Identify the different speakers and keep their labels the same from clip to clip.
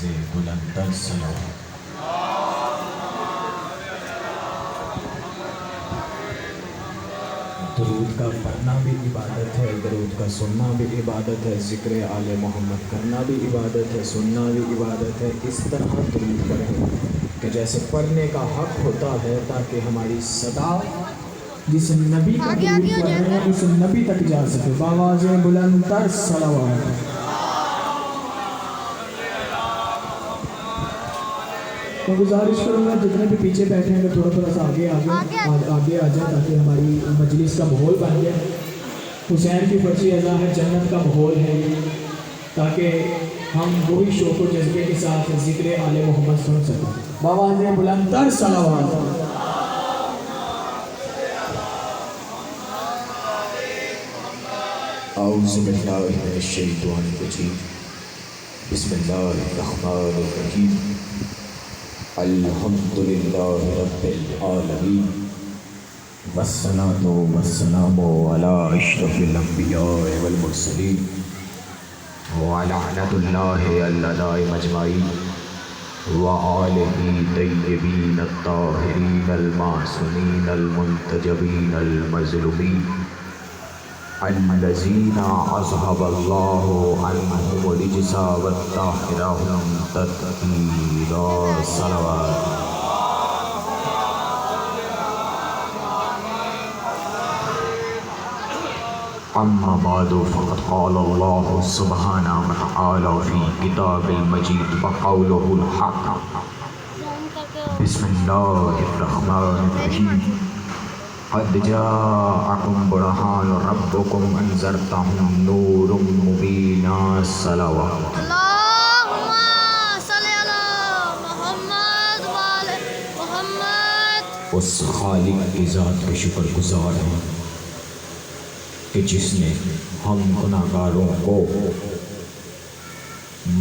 Speaker 1: آواز بلندتر صلوات۔ درود کا پڑھنا بھی عبادت ہے، درود کا سننا بھی عبادت ہے، ذکر آل محمد کرنا بھی عبادت ہے، سننا بھی عبادت ہے۔ اس طرح درود پڑھیں کہ جیسے پڑھنے کا حق ہوتا ہے، تاکہ ہماری صدا جس نبی کا درود پڑھ رہے ہیں اس نبی تک جا سکے۔ بآواز بلندتر صلوات۔ میں گزارش کروں گا جتنے بھی پیچھے بیٹھے ہیں کہ تھوڑا تھوڑا سا آگے آ جائے تاکہ ہماری مجلس کا ماحول بن جائے۔ حسین کی بچی ادا ہے، جنت کا ماحول ہے، تاکہ ہم وہی شوق و جذبے کے ساتھ ذکر آل محمد سن سکیں۔ بآواز بلندتر صلوات۔ اعوذ باللہ من الشیطان الرجیم، بسم اللہ الرحمن الرحیم، الحمدللہ رب العالمین، والصلاة والسلام علی اشرف الانبیاء والمرسلین، ولعنۃ اللہ علی الدائم اجمعین، وآلہ طیبین الطاہرین المعصومین المنتجبین المظلومین، الذین اذھب اللہ عنہم الرجس وطہرہم تطہیرا۔ صلوات۔ اما بعد فقد قال اللہ سبحانہ وتعالی فی کتاب المجید وقولہ الحق، بسم اللہ الرحمن الرحیم، قد جاءکم برہان ربکم انذرتہم نور مبین۔ صلوات۔
Speaker 2: اللہم صلی علی محمد وآل محمد۔
Speaker 1: اس خالق کی ذات کے شکر گزار ہیں کہ جس نے ہم گناہگاروں کو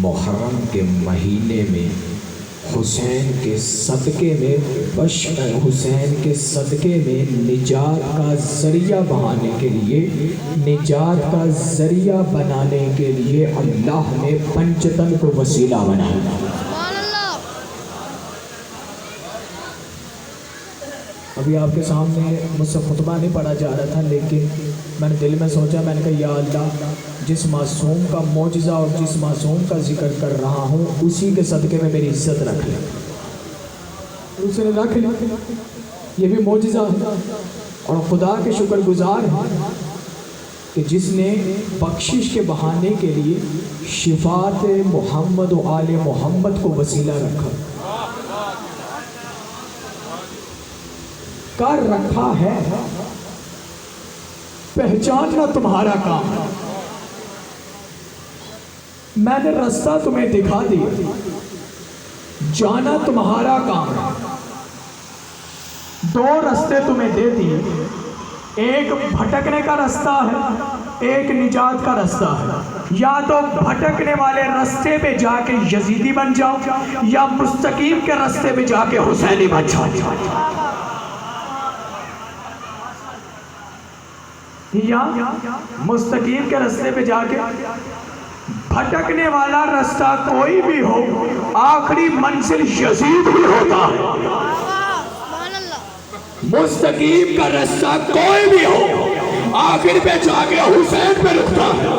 Speaker 1: محرم کے مہینے میں حسین کے صدقے میں نجات کا ذریعہ بنانے کے لیے اللہ نے پنجتن کو وسیلہ بنایا۔ ابھی آپ کے سامنے مجھ سے خطبہ نہیں پڑھا جا رہا تھا، لیکن میں نے دل میں سوچا، میں نے کہا یا اللہ، جس معصوم کا معجزہ اور جس معصوم کا ذکر کر رہا ہوں اسی کے صدقے میں میری عزت رکھ لے، اس نے رکھ لے۔ یہ بھی معجزہ ہے اور خدا کے شکر گزار ہے کہ جس نے بخشش کے بہانے کے لیے شفاعت محمد و آل محمد کو وسیلہ رکھا، کر رکھا ہے۔ پہچاننا تمہارا کام ہے، میں نے رستہ تمہیں دکھا دیا، جانا تمہارا کام ہے۔ دو رستے تمہیں دے دیے، ایک بھٹکنے کا رستہ ہے، ایک نجات کا رستہ ہے۔ یا تو بھٹکنے والے رستے پہ جا کے یزیدی بن جاؤ، یا مستقیم کے رستے پہ جا کے حسینی بن جاؤ۔ یا مستقیم کے رستے پہ جا کے، بھٹکنے والا رستہ کوئی بھی ہو، آخری منزل یزید ہی ہوتا ہے۔ مستقیم کا رستہ کوئی بھی ہو، آخر پہ جا کے حسین پہ رکتا ہے۔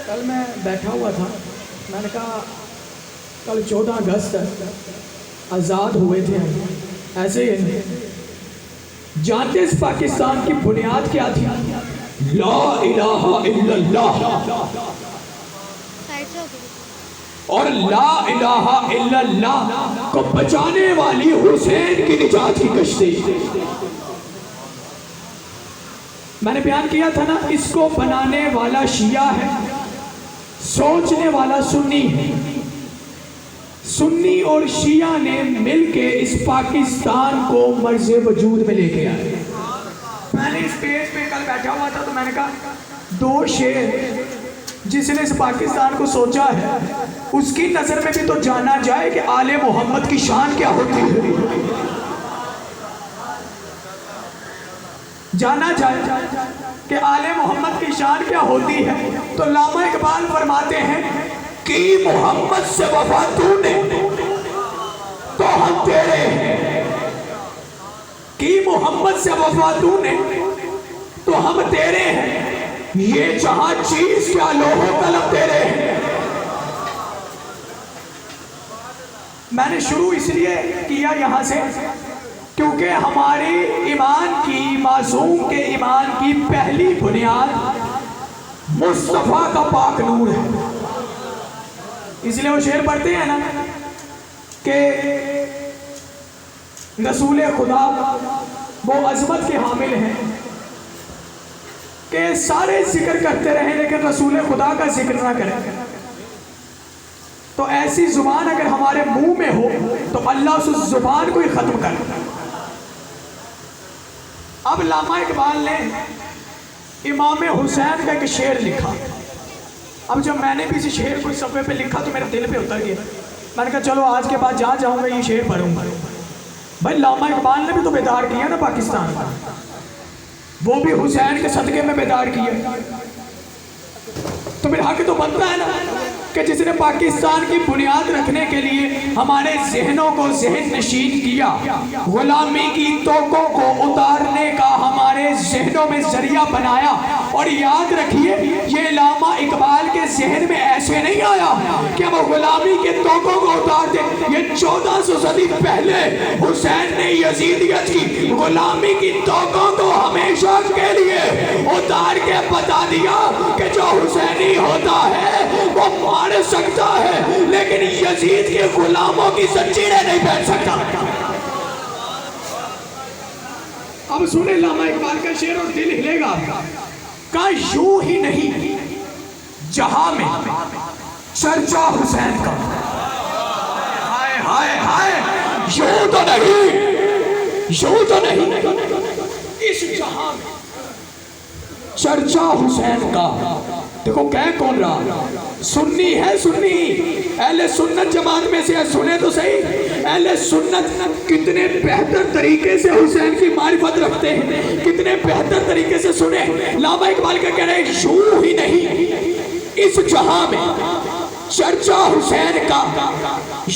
Speaker 1: کل میں بیٹھا ہوا تھا، میں نے کہا کل 14 اگست ہے، آزاد ہوئے تھے ہم، ایسے ہی جانتے اس پاکستان کی بنیاد کیا تھی؟ لا الہ الا اللہ، اور لا الہ الا اللہ کو بچانے والی حسین کی نجات کی کشتی۔ میں نے بیان کیا تھا نا، اس کو بنانے والا شیعہ ہے، سوچنے والا سنی ہے. سنی اور شیعہ نے مل کے اس پاکستان کو مرز وجود میں لے کے آئے. میں نے اس پیج پہ کل بیٹھا ہوا تھا تو میں نے کہا 2 شیر جس نے اس پاکستان کو سوچا ہے اس کی نظر میں بھی تو جانا جائے کہ آل محمد کی شان کیا ہوتی ہے. جانا جائے کہ آل محمد کی شان کیا ہوتی ہے. تو علامہ اقبال فرماتے ہیں کہ محمد سے وفا تو نے تو ہم تیرے ہیں. کہ محمد سے وفا تو نے تو ہم تیرے ہیں. یہ جہاں چیز کیا لوح قلم تیرے ہیں. میں نے شروع اس لیے کیا یہاں سے کیونکہ ہمارے ایمان کی معصوم کے ایمان کی پہلی بنیاد مصطفیٰ کا پاک نور ہے. اس لیے وہ شعر پڑھتے ہیں نا کہ رسول خدا وہ عظمت کے حامل ہیں کہ سارے ذکر کرتے رہیں لیکن رسول خدا کا ذکر نہ کریں. تو ایسی زبان اگر ہمارے منہ میں ہو تو اللہ اس زبان کو ہی ختم کر. اب علامہ اقبال نے امام حسین کا ایک شعر لکھا. اب جب میں نے بھی اسی شعر کو صفحے پہ لکھا تو میرے دل پہ اتر گیا. میں نے کہا چلو آج کے بعد جہاں جاؤں گا یہ شعر پڑھوں گا. بھائی علامہ اقبال نے بھی تو بیدار کیا نا پاکستان کا. وہ بھی حسین کے صدقے میں بیدار کیا. تو میرا حق تو بنتا ہے نا کہ جس نے پاکستان کی بنیاد رکھنے کے لیے ہمارے ذہنوں کو ذہن نشین کیا, غلامی کی توقوں کو اتارنے کا ہمارے ذہنوں میں ذریعہ بنایا. اور یاد رکھیے یہ علامہ اقبال کے ذہن میں ایسے نہیں آیا کہ وہ غلامی کے توقوں کو اتار دیں. یہ 1400 صدی پہلے حسین نے یزیدیت کی غلامی کی توقوں کو ہمیشہ کے لیے اتار کے بتا دیا کہ جو حسینی ہوتا ہے وہ مار سکتا ہے لیکن یزید کے غلاموں کی زنجیریں نہیں پہن سکتا. اب سنیں علامہ اقبال کا شعر اور دل ہلے گا. کہ یوں ہی نہیں جہاں میں چرچا حسین کا. ہائے ہائے ہائے یوں تو نہیں اس جہاں میں چرچا حسین کا. دیکھو کہہ کون رہا, سنی ہے سنی, اہل سنت جماعت میں سے سنے تو صحیح. اہل سنت کتنے بہتر طریقے سے حسین کی معرفت رکھتے ہیں, کتنے بہتر طریقے سے سنے. علامہ اقبال کا کہہ رہے ہیں یوں ہی نہیں اس جہاں میں چرچا حسین کا.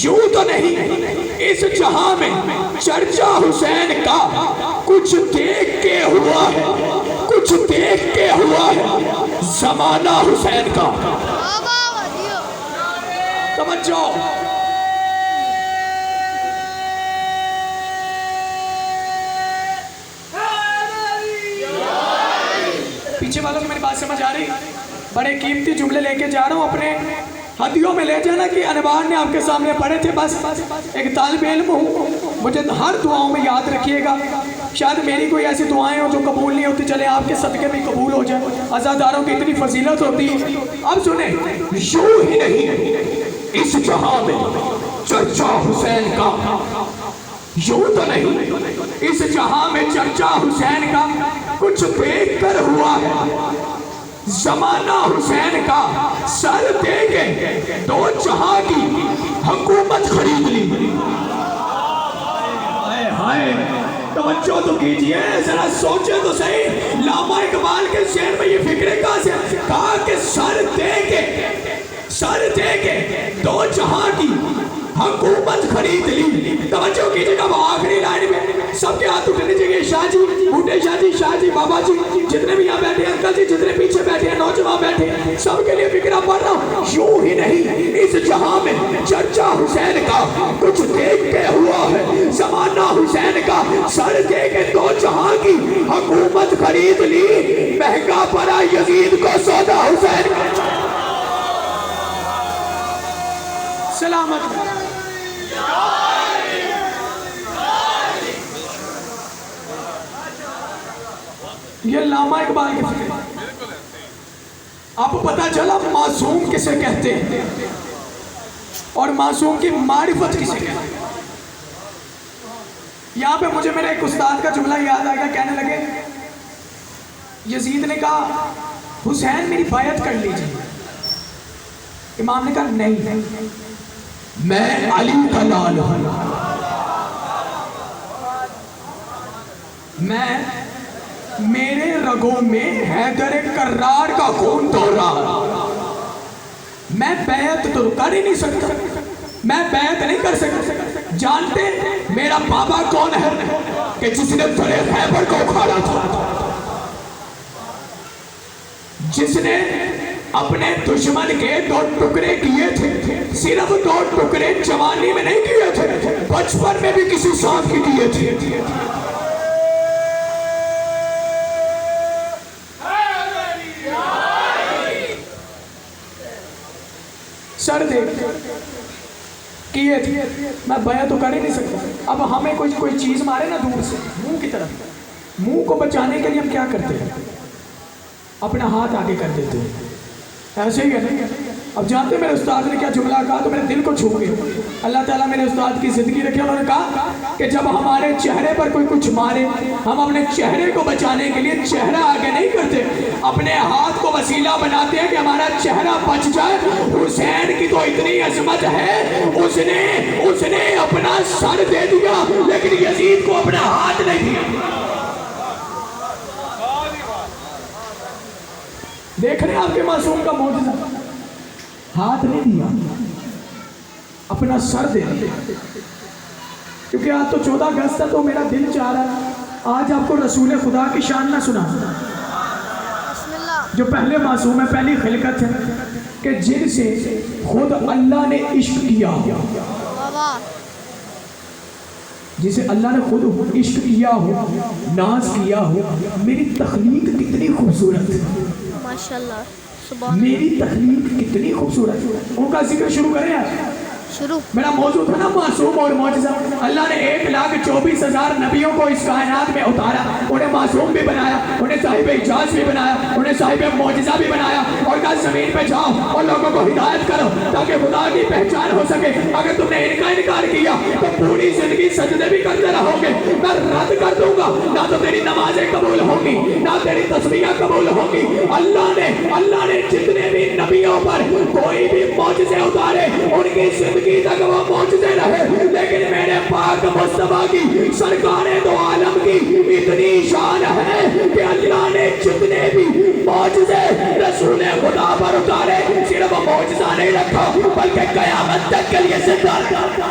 Speaker 1: یوں تو نہیں اس جہاں میں چرچا حسین کا. کچھ دیکھ کے ہوا ہے, کچھ دیکھ کے ہوا ہے زمانہ حسین کا. توجہ, پیچھے والوں کو میری بات سمجھ آ رہی. بڑے قیمتی جملے لے کے جا رہا ہوں, اپنے ہدیوں میں لے جانا کہ انوار نے آپ کے سامنے پڑھے تھے. بس ایک طالب علم ہوں, مجھے ہر دعاؤں میں یاد رکھیے گا. شاید میری کوئی ایسی دعائیں ہوں جو قبول نہیں ہوتی, چلے آپ کے صدقے بھی قبول ہو جائے. عزاداروں کی اتنی فضیلت ہوتی ہے. اب سنیں, یوں ہی نہیں اس جہاں میں چرچا حسین کا. یوں تو نہیں اس جہاں میں چرچا حسین کا. کچھ دیکھ کر ہوا ہے زمانہ حسین کا. سر دے کے 2 جہاں کی حکومت خرید لی. ہائے ہائے توجہ تو کیجئے, ذرا سوچے تو صحیح. علامہ اقبال کے شعر میں یہ فکر کہاں سے کہا کہ سر دے کے 2 جہاں کی حکومت خرید لی. توجہ کیجئے گا وہ آخری لائن میں سب کے ہاتھ اٹھنے چاہیے. شاہ جی, بوٹے شاہ جی, بابا جی, جتنے بھی یہاں بیٹھے ہیں, انکل جی جتنے پیچھے بیٹھے ہیں, نوجوان بیٹھے ہیں, سب کے لیے فکرہ پڑھ رہا ہوں. یوں ہی نہیں اس جہاں میں چرچا حسین کا. کچھ دیکھ کے ہوا ہے زمانہ حسین کا. سر دے کے 2 جہاں کی حکومت خرید لی. مہنگا پڑا یزید کو سودا حسین کا. سلامت. یہ علامہ اقبال کی فکر. اب پتہ چلا معصوم کسے کہتے ہیں اور معصوم کی معرفت کسے کہتے ہیں۔ یہاں پہ مجھے میرے ایک استاد کا جملہ یاد آ گیا، کہنے لگے یزید نے کہا حسین میری بیعت کر لیجیے، امام نے کہا نہیں، میں علی کا لال ہوں، میرے رگوں میں حیدر کرار کا خون دوڑ رہا، میں بیعت تو کر ہی نہیں سکتا، میں بیعت نہیں کر سکتا۔ جانتے میرا بابا کون ہے کہ جس نے بڑے خیبر کو اکھاڑا تھا، جس نے اپنے دشمن کے 2 ٹکڑے کیے تھے، صرف 2 ٹکڑے جوانی میں نہیں کیے تھے، بچپن میں بھی کسی ساتھ کی کیے تھے۔ سر دیکھ کیے تھے، میں بیعت تو کر ہی نہیں سکتا۔ اب ہمیں کوئی چیز مارے نا دور سے منہ کی طرف، منہ کو بچانے کے لیے ہم کیا کرتے ہیں؟ اپنا ہاتھ آگے کر دیتے ہیں، ایسے ہی ہے نا۔ اب جانتے میرے استاد نے کیا جملہ کہا تو میرے دل کو چھو گیا۔ اللہ تعالیٰ میرے استاد کی زندگی رکھے، انہوں نے کہا کہ جب ہمارے چہرے پر کوئی کچھ مارے، ہم اپنے چہرے کو بچانے کے لیے چہرہ آگے نہیں کرتے، اپنے ہاتھ کو وسیلہ بناتے ہیں کہ ہمارا چہرہ بچ جائے۔ حسین کی تو اتنی عظمت ہے، اس نے اپنا سر دے دیا لیکن یزید کو اپنا ہاتھ نہیں دیا۔ دیکھ رہے ہیں آپ کے معصوم کا معجزہ، ہاتھ نہیں دیا، اپنا سر دے دیا۔ کیونکہ آج تو 14 اگست ہے تو میرا دل چاہ رہا ہے آج آپ کو رسول خدا کی شان نہ سنا، جو پہلے معصوم ہے، پہلی خلقت ہے کہ جن سے خود اللہ نے عشق کیا، جسے اللہ نے خود عشق کیا ہو، ناز کیا ہو۔ میری تخلیق کتنی خوبصورت ہے، ماشاءاللہ، میری تخلیق کتنی خوبصورت ہے۔ ان کا ذکر شروع کریں آپ۔ میرا موضوع تھا نا معصوم اور معجزہ۔ اللہ نے 1,24,000 نبیوں کو اس کائنات میں اتارا، انہیں معصوم بھی بنایا، انہیں صاحب اعجاز بھی بنایا، انہیں صاحب معجزہ بھی بنایا، اور کہا زمین پہ جاؤ اور لوگوں کو ہدایت کرو تاکہ خدا کی پہچان ہو سکے۔ اگر تم نے ان کا انکار کیا تو پوری زندگی سجدے بھی کرتے رہو گے، میں رد کر دوں گا، نہ تو تیری نمازیں قبول ہوں گی نہ تیری تسبیحیں قبول ہوں گی۔ اللہ نے جتنے بھی نبیوں پر کوئی بھی معجزے اتارے، ان کی زندگی تک وہ معجزے رہے، لیکن میرے پاک مصطفیٰ کی سرکار دو عالم کی اتنی شان ہے کہ اللہ نے جتنے بھی معجزے رسول خدا پر اتارے، صرف معجزہ نہیں رکھا بلکہ قیامت تک کے لیے زندہ رکھا۔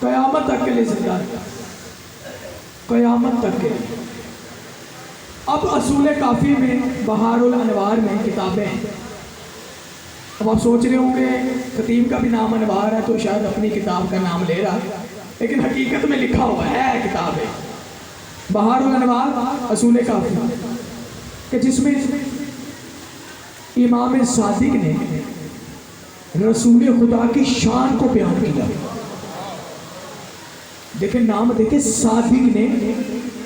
Speaker 1: قیامت تک کے لیے زندہ ہے، قیامت تک کے لیے۔ اب اصول کافی میں، بہار الانوار میں کتابیں ہیں۔ اب آپ سوچ رہے ہوں گے خطیب کا بھی نام انوار ہے تو شاید اپنی کتاب کا نام لے رہا ہے، لیکن حقیقت میں لکھا ہوا ہے کتاب ہے بہار الانوار اصول کافی، کہ جس میں امام صادق نے رسول خدا کی شان کو بیان کیا۔ دیکھیں نام دیکھیں، صادق نے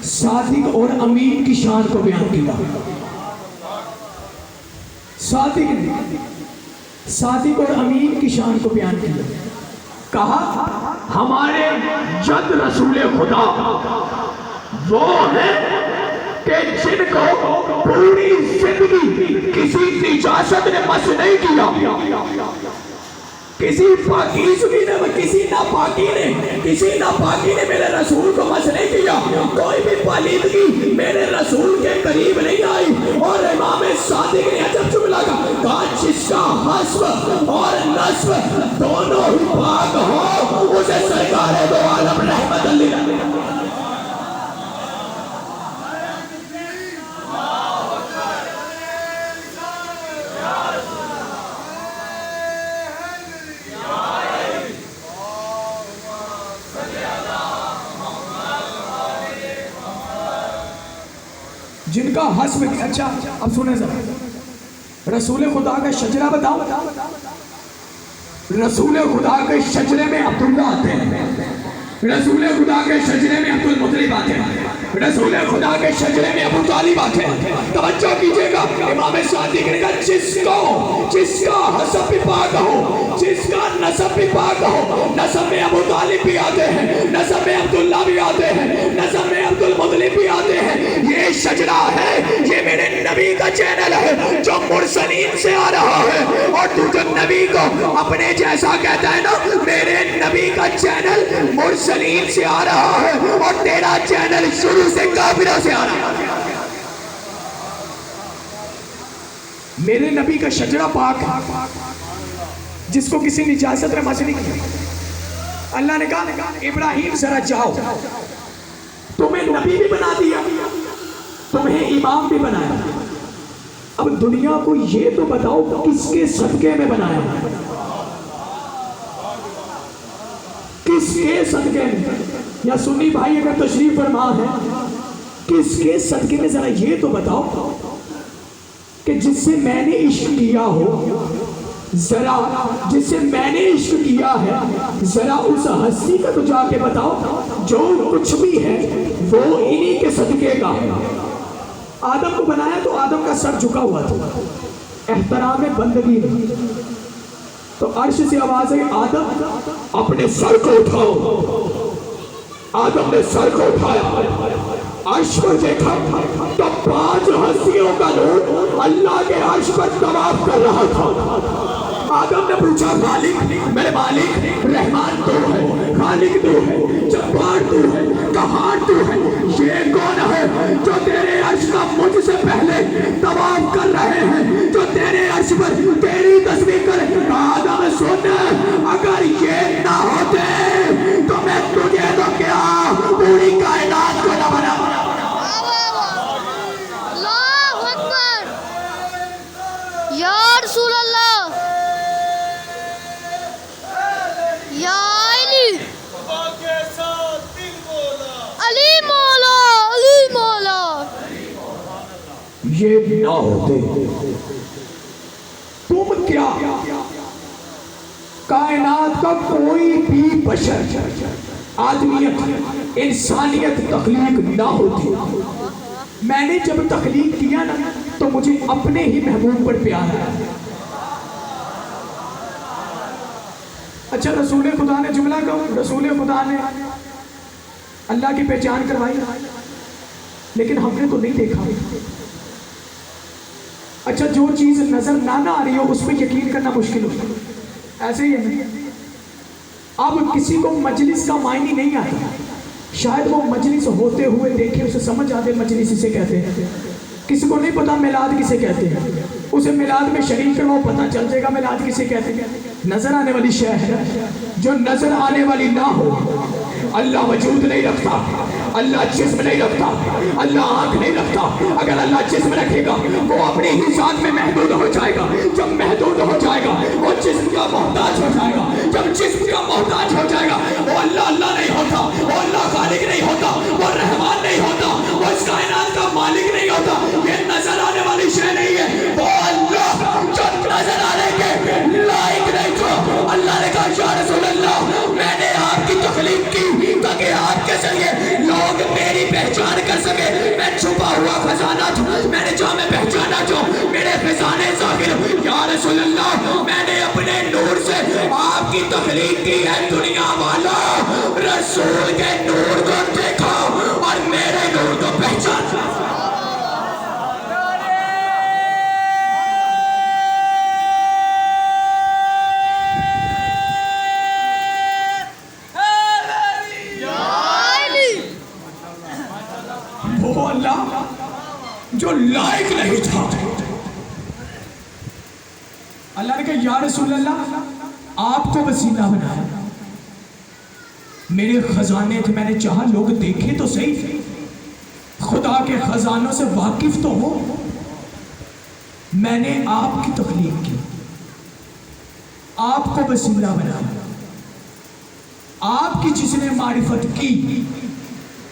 Speaker 1: صادق اور امین کی شان کو بیان کیا۔ صادق نے صادق اور امین کی شان کو بیان کیا، کہا ہمارے جد رسول خدا وہ ہے کہ جن کو پوری زندگی کسی نجاست نے مس نہیں کیا، کسی پاکیزگی نے، کسی ناپاکی نے میرے رسول کو مس نہیں کیا، کوئی بھی پالیدگی میرے رسول کے قریب نہیں آئی۔ اور امام صادق نے عجب جملہ کہا، جس کا حسب اور نسب دونوں ہی پاک ہو اسے سرکار دو عالم رحمت اللہ۔ جن کا حسب اچھا اب سنیں ذرا رسول خدا کا شجرہ بتاؤ رسول خدا کے شجرے میں عبداللہ آتے ہیں رسول خدا کے شجرے میں عبد المطلب آتے ہیں رسول خدا کے شجرے میں ابو طالب آتے ہیں توجہ کیجئے گا امام صادق نے کہا جس کا حسب بھی پاک ہو جس کا نسب بھی پاک ہو نسب میں ابو طالب بھی آتے ہیں نسب میں عبداللہ بھی آتے ہیں نسب میں عبد المطلب بھی آتے ہیں یہ شجرہ ہے یہ میرے نبی کا چینل ہے جو مرسلین سے آ رہا ہے اور تو جو نبی کو اپنے جیسا کہتا ہے نا میرے نبی کا چینل مرسلین سے آ رہا ہے اور تیرا چینل شروع سے کافروں سے آ رہا ہے میرے نبی کا شجرہ پاک ہے جس کو کسی نجاست نے مس نہیں کیا اللہ نے کہا ابراہیم ذرا جاؤ تمہیں نبی بھی بنا دیا تمہیں امام بھی بنایا اب دنیا کو یہ تو بتاؤ کس کے صدقے میں بنایا کس کے صدقے میں یا سنی بھائی اگر تشریف فرما ہے کس کے صدقے میں ذرا یہ تو بتاؤ کہ جس سے میں نے عشق کیا ہو ذرا جس سے میں نے عشق کیا ہے ذرا اس ہستی کا تو جا کے بتاؤ جو کچھ بھی ہے وہ انہی کے صدقے کا ہے آدم کو بنایا تو آدم کا سر جھکا ہوا تھا احترام بندگی نہیں تو عرش سے آواز ہے آدم اپنے سر کو اٹھاؤ آدم نے سر کو اٹھایا عرش پر دیکھا تو 5 ہستیوں کا نور اللہ کے عرش پر طواف کر رہا تھا آدم نے پوچھا مالک میرے مالک رحمان تو ہے خالق تو ہے جبار تو ہے قہار تو ہے یہ کون ہے جو تیرے عرش کا مجھ سے پہلے طواف کر رہے ہیں جو تیرے عرش پر تیری تسبیح کرے آدم سن اگر یہ نہ ہوتے تو میں تجھے تو کیا پوری کائنات کو نہ بنا
Speaker 2: اللہ اکبر یا رسول اللہ یا علی علی مولا علی مولا
Speaker 1: یہ نہ ہوتے تم کیا کائنات کا کوئی بھی بشر آدمیت انسانیت تخلیق نہ ہوتی میں نے جب تخلیق کیا نا تو مجھے اپنے ہی محبوب پر پیار ہے اچھا رسول خدا نے جملہ کہا رسول خدا نے اللہ کی پہچان کروائی لیکن ہم نے تو نہیں دیکھا اچھا جو چیز نظر نہ آ رہی ہو اس پہ یقین کرنا مشکل ہوتا ایسے ہی ہے اب کسی کو مجلس کا معنی نہیں آتا شاید وہ مجلس ہوتے ہوئے دیکھے اسے سمجھ آتے مجلس اسے کہتے ہیں کسی کو نہیں پتا میلاد کسے کہتے ہیں اسے میلاد میں شریک کرو پتہ چل جائے گا میلاد کسے کہتے ہیں نظر آنے والی شے ہے جو نظر آنے والی نہ ہو اللہ وجود نہیں رکھتا اللہ جسم نہیں رکھتا اللہ آنکھ نہیں رکھتا اگر اللہ جسم رکھے گا وہ اپنے ہی ذات میں محدود ہو جائے گا جب محدود ہو جائے گا وہ جسم کا محتاج ہو جائے گا جب جسم کا محتاج ہو جائے گا وہ اللہ نہیں ہوتا وہ اللہ خالق نہیں ہوتا وہ رحمان نہیں ہوتا وہ اس کائنات کا مالک نہیں ہوتا یہ نظر آنے والی شے نہیں ہے وہ اللہ جو نظر آنے کے لائق نہیں تھا اللہ نے کہا یا رسول اللہ میں نے آپ کی تخلیق کی تاکہ آپ کے ذریعے لوگ میری پہچان کر سکے میں چھپا ہوا خزانہ تھا میں نے جہاں میں پہچانا جو میرے خزانے ظاہر یا رسول اللہ میں نے اپنے نور سے آپ کی تخلیق کی ہے دنیا والا رسول کے نور کو دیکھا اور میرے نور کو پہچانا جو لائق نہیں تھا اللہ نے کہا یا رسول اللہ آپ کو وسیلہ بنایا میرے خزانے تھے میں نے چاہا لوگ دیکھے تو صحیح خدا کے خزانوں سے واقف تو ہو میں نے آپ کی تخلیق کی آپ کو وسیلہ بنایا آپ کی جس نے معرفت کی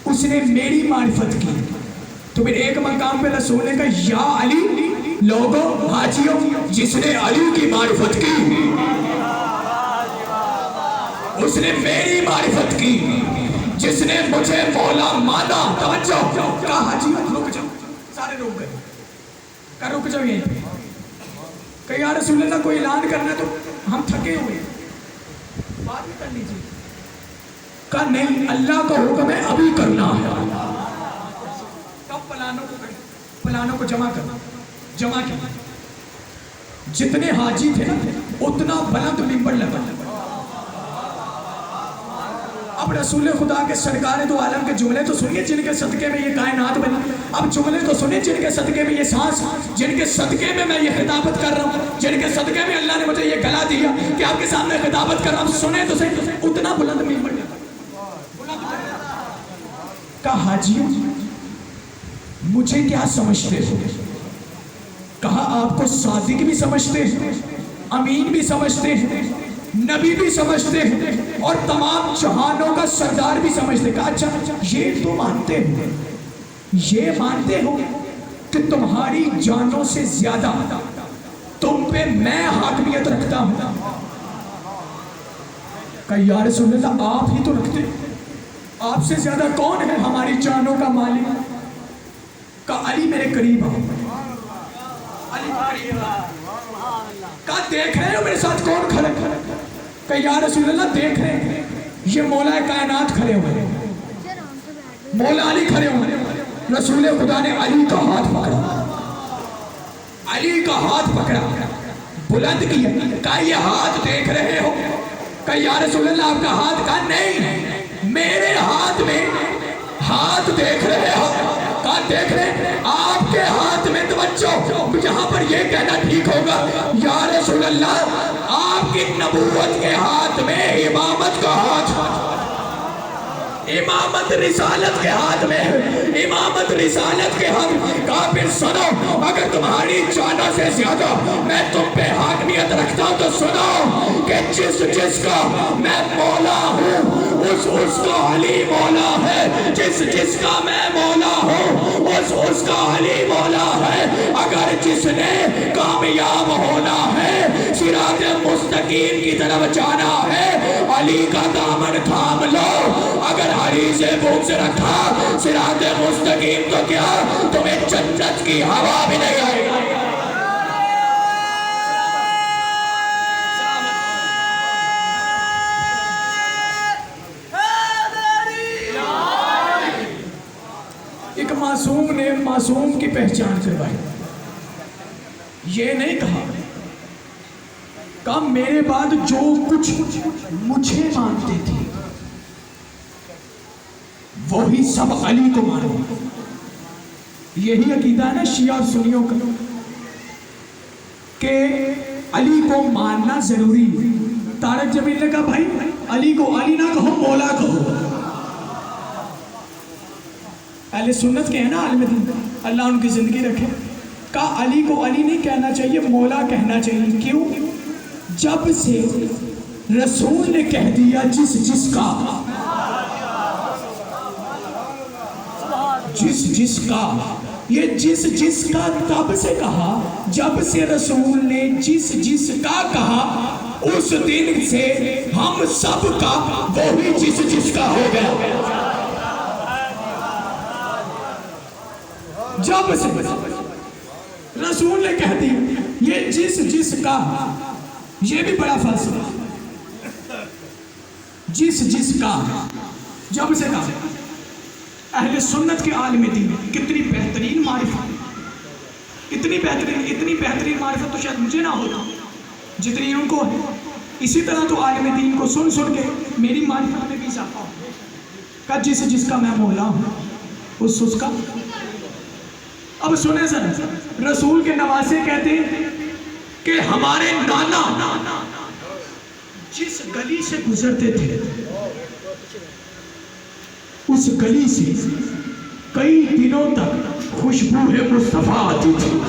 Speaker 1: اس نے میری معرفت کی تو پھر ایک مقام پہ رسول نے کہا یا علی لوگوں حاجیوں جس نے علی کی معرفت کی اس نے میری معرفت کی، جس نے مجھے مولا مانا، توجہ، کہا حاجیوں رک جاؤ، سارے رک گئے، کہا رک جاؤ یہیں پہ، کہ یا رسول اللہ کوئی اعلان کرنا ہے تو ہم تھکے ہوئے بات بھی کر لیجیے، کہا نہیں اللہ کا حکم ہے ابھی کرنا ہے، کب پلانوں کو جمع کرنا، جمع کیا، جتنے حاجی تھے اتنا بلند منبر لگا، اب رسول خدا کے سرکار دو عالم کے جملے تو سنیے جن کے صدقے میں یہ کائنات بنی، اب جملے تو سنیے جن کے صدقے میں یہ سانس، جن کے صدقے میں میں یہ خطابت کر رہا ہوں، جن کے صدقے میں اللہ نے مجھے یہ گلا دیا کہ آپ کے سامنے خطابت کر رہا ہوں، سنیں تو صحیح، اتنا بلند منبر لگا، کہا حاجیوں مجھے کیا سمجھتے ہو؟ کہا آپ کو صادق بھی سمجھتے ہیں، امین بھی سمجھتے ہیں، نبی بھی سمجھتے ہیں اور تمام جہانوں کا سردار بھی سمجھتے ہیں۔ کہا اچھا یہ تو مانتے ہو، یہ مانتے ہو کہ تمہاری جانوں سے زیادہ تم پہ میں حاکمیت رکھتا ہوں؟ کہا یا رسول اللہ آپ ہی تو رکھتے، آپ سے زیادہ کون ہے ہماری جانوں کا مالک؟ کہا علی میرے قریب آؤ، علی قریب آؤ، کہا دیکھ رہے ہو میرے ساتھ کون کھڑے؟ کہا یا رسول اللہ دیکھ رہے ہیں یہ مولا کائنات کھڑے ہوئے، مولا علی کھڑے ہوئے۔ رسول خدا نے علی کا ہاتھ پکڑا، علی کا ہاتھ پکڑا، بلند کیا، کہا یہ ہاتھ دیکھ رہے ہو؟ کہا یا رسول اللہ آپ کا ہاتھ؟ کہا نہیں میرے ہاتھ میں ہاتھ دیکھ رہے ہو؟ کہا دیکھ رہے آپ کے ہاتھ میں، توجہ یہاں پر یہ کہنا ٹھیک ہوگا یا رسول اللہ آپ کی نبوت کے ہاتھ میں امامت کا ہاتھ، امامت رسالت کے ہاتھ میں، امامت رسالت کے ہاتھ میں۔ کہا پھر سنو اگر تمہاری جانوں سے زیادہ میں تم پہ حاکمیت رکھتا ہوں تو سنو کہ جس کا میں مولا ہوں اس کا علی مولا ہے، جس کا میں مولا ہوں اس کا علی مولا ہے۔ اگر جس نے کامیاب ہونا ہے، صراط مستقیم کی طرف جانا ہے، علی کا دامن تھام لو، اگر علی سے بغض رکھا صراط مستقیم تو کیا تمہیں جنت کی ہوا بھی نہیں آئے گا۔ ایک معصوم نے معصوم کی پہچان کروائی، یہ نہیں کہا میرے بعد جو کچھ مجھے مانتے تھے وہی سب علی کو مانو۔ یہی عقیدہ ہے نا شیعہ اور سنیوں کا کہ علی کو ماننا ضروری ہے۔ طارق جمیل نے کہا بھائی علی کو علی نہ کہو مولا کہو۔ اہل سنت کے ہیں نا عالم دین، اللہ ان کی زندگی رکھے، کہا علی کو علی نہیں کہنا چاہیے مولا کہنا چاہیے۔ کیوں؟ جب سے رسول نے کہہ دیا جس کا یہ جس کا تب سے کہا جب سے رسول نے جس کا کہا، اس دن سے ہم سب کا وہی جس کا ہو گیا۔ جب سے رسول نے کہہ دی یہ جس کا، یہ بھی بڑا فلسفہ، جس کا جب سے کہا۔ اہل سنت کے عالم دین میں کتنی بہترین معرفت، اتنی بہترین معرفت تو شاید مجھے نہ ہوتا جتنی ان کو ہے۔ اسی طرح تو عالم دین کو سن کے میری معرفت میں بھی اضافہ ہو، کہ جس کا میں مولا ہوں اس کا۔ اب سنیں ذرا، رسول کے نواسے کہتے ہیں کہ ہمارے نانا جس گلی سے گزرتے تھے اس گلی سے کئی دنوں تک خوشبو مصطفیٰ آتی تھی۔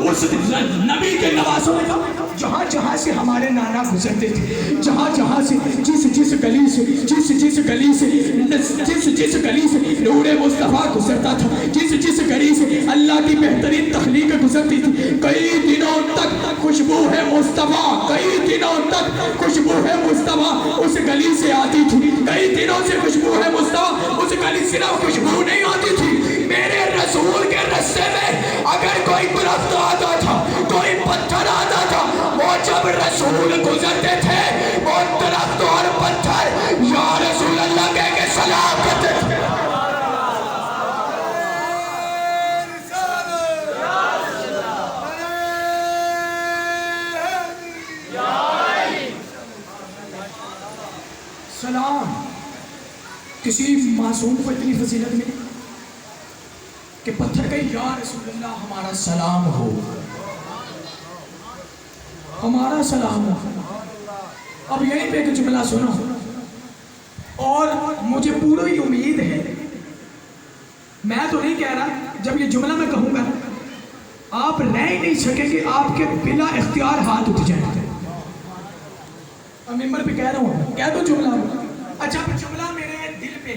Speaker 1: اس نبی کے نواسوں نے کہا
Speaker 3: جہاں جہاں سے ہمارے نانا گزرتے تھے، جہاں جہاں سے جس گلی سے جس گلی سے نور مصطفیٰ گزرتا تھا، جس گلی سے اللہ کی بہترین تخلیق گزرتی تھی، کئی دنوں تک خوشبو ہے مصطفیٰ، کئی دنوں تک خوشبو ہے مصطفیٰ اس گلی سے آتی تھی، کئی دنوں سے خوشبو ہے مصطفیٰ اس گلی سے خوشبو نہیں آتی تھی۔ میرے رسول کے رستے میں اگر کوئی درخت آتا تھا، کوئی پتھر آتا تھا، وہ جب رسول گزرتے تھے وہ درخت اور پتھر یا رسول اللہ کہہ کے سلام کرتے تھے۔ سلام کسی معصوم کو اتنی فضیلت ملی کہ پتھر کہے یا رسول اللہ ہمارا سلام ہو، ہمارا سلام ہو۔ اب یہیں پہ ایک جملہ سنو، اور مجھے پوری امید ہے، میں تو نہیں کہہ رہا، جب یہ جملہ میں کہوں گا آپ رہ ہی نہیں سکیں گے، آپ کے بلا اختیار ہاتھ اٹھ جائیں گے۔ اب ممبر پہ کہہ رہا ہوں، کہہ دو جملہ۔ اچھا جملہ میرے دل پہ،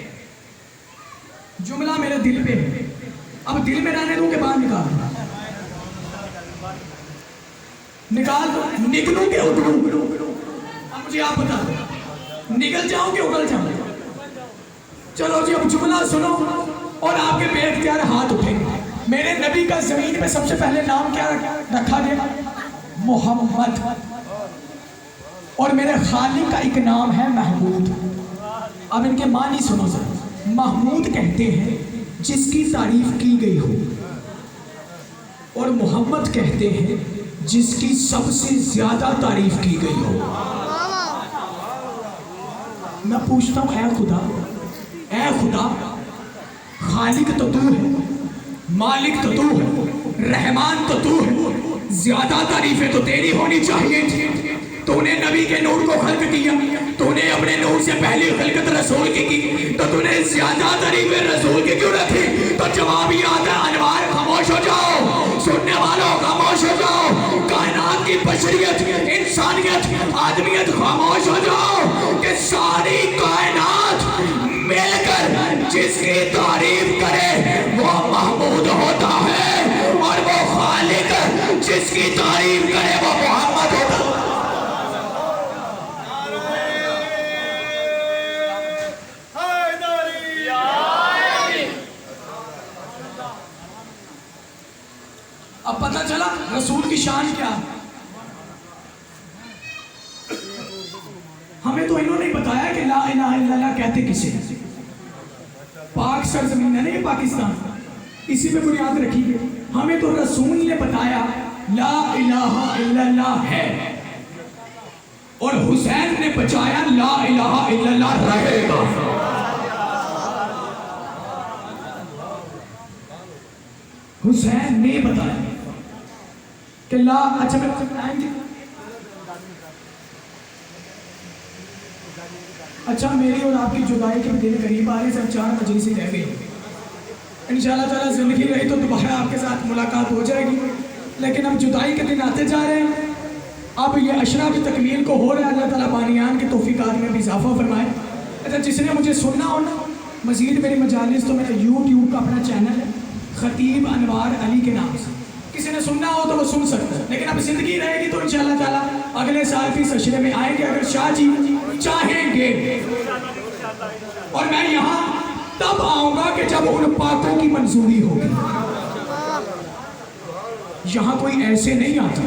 Speaker 3: جملہ میرے دل پہ، اب دل میں رہنے دوں کہ باہر نکال دو، نکلوں کہ اگلوں؟ اب مجھے آپ بتا دو، نکل جاؤں کہ اگل جاؤں؟ چلو جی اب جملہ سنو اور آپ کے بے اختیار ہاتھ اٹھیں گے۔ میرے نبی کا زمین پہ سب سے پہلے نام کیا رکھا گیا؟ محمد۔ اور میرے خالق کا ایک نام ہے محمود۔ اب ان کے معنی سنو ذرا۔ محمود کہتے ہیں جس کی تعریف کی گئی ہو، اور محمد کہتے ہیں جس کی سب سے زیادہ تعریف کی گئی ہو۔ میں پوچھتا ہوں اے خدا، خالق تو تو ہے، مالک تو تو ہے، رحمان تو تو ہے، زیادہ تعریفیں تو تیری ہونی چاہیے تھی۔ تو نے نبی کے نور کو خلق کیا، تو نے اپنے نور سے پہلی خلقت رسول کی، تو نے زیادہ تعریفیں رسول کی کیوں رکھی؟ تو جواب یہ آتا ہے، انوار خاموش ہو جاؤ، سننے والوں خاموش ہو جاؤ، کائنات کی بشریت، انسانیت، آدمیت خاموش ہو جاؤ کہ ساری کائنات مل کر جس کی تعریف کرے وہ محمود ہوتا ہے، اور وہ خالق جس کی تعریف کرے وہ محمد ہوتا ہے۔ اب پتہ چلا رسول کی شان کیا ہے۔ ہمیں تو انہوں نے بتایا کہ لا الہ الا اللہ کہتے کسے، پاک سرزمین ہے نا یہ پاکستان، اسی پہ بنیاد رکھی گئی۔ ہمیں تو رسول نے بتایا لا الہ الا اللہ ہے، اور حسین نے بچایا لا الہ الا اللہ رہے گا۔ حسین نے بتایا کہ لا، اچھا میں آئیں گے، اچھا میری اور آپ کی جدائی کے دن قریب آ رہے، صرف 4 مجلس ہی رہ گئی، انشاءاللہ تعالیٰ زندگی رہی تو دوبارہ آپ کے ساتھ ملاقات ہو جائے گی، لیکن اب جدائی کے دن آتے جا رہے ہیں۔ اب یہ اشرا کی تکمیل کو ہو رہا ہے، اللہ تعالیٰ بانیان کی توفیقات میں بھی اضافہ فرمائے۔ اچھا جس نے مجھے سننا ہو نا مزید میری مجالس، تو میرا یوٹیوب کا اپنا چینل ہے خطیب انوار علی کے نام سے، کسی نے سننا ہو تو وہ سن سکتا ہے، لیکن اب زندگی رہے گی تو انشاءاللہ تعالیٰ اگلے سال بھی اس اشرے میں آئیں گے اگر شاہ جی چاہیں گے، اور میں یہاں تب آؤں گا کہ جب ان پاکوں کی منظوری ہوگی۔ یہاں کوئی ایسے نہیں آتا،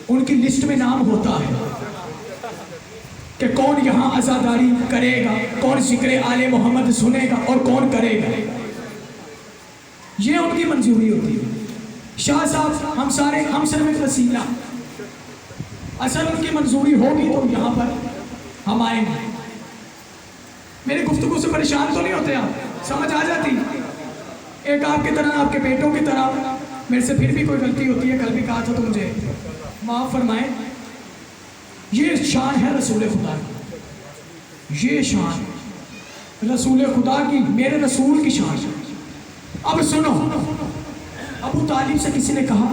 Speaker 3: ان کی لسٹ میں نام ہوتا ہے کہ کون یہاں عزاداری کرے گا، کون ذکر آل محمد سنے گا اور کون کرے گا، یہ ان کی منظوری ہوتی ہے۔ شاہ صاحب ہم صرف ایک وسیلہ، اصل ان کی منظوری ہوگی تو یہاں پر ہم آئیں گے۔ میری گفتگو سے پریشان تو نہیں ہوتے آپ؟ سمجھ آ جاتی؟ ایک آپ کی طرح، آپ کے بیٹوں کی طرح میرے سے پھر بھی کوئی غلطی ہوتی ہے، کل بھی کہا تھا تو مجھے معاف فرمائیں۔ یہ شان ہے رسول خدا کی، یہ شان رسول خدا کی، میرے رسول کی شان۔ اب سنو، ابو طالب سے کسی نے کہا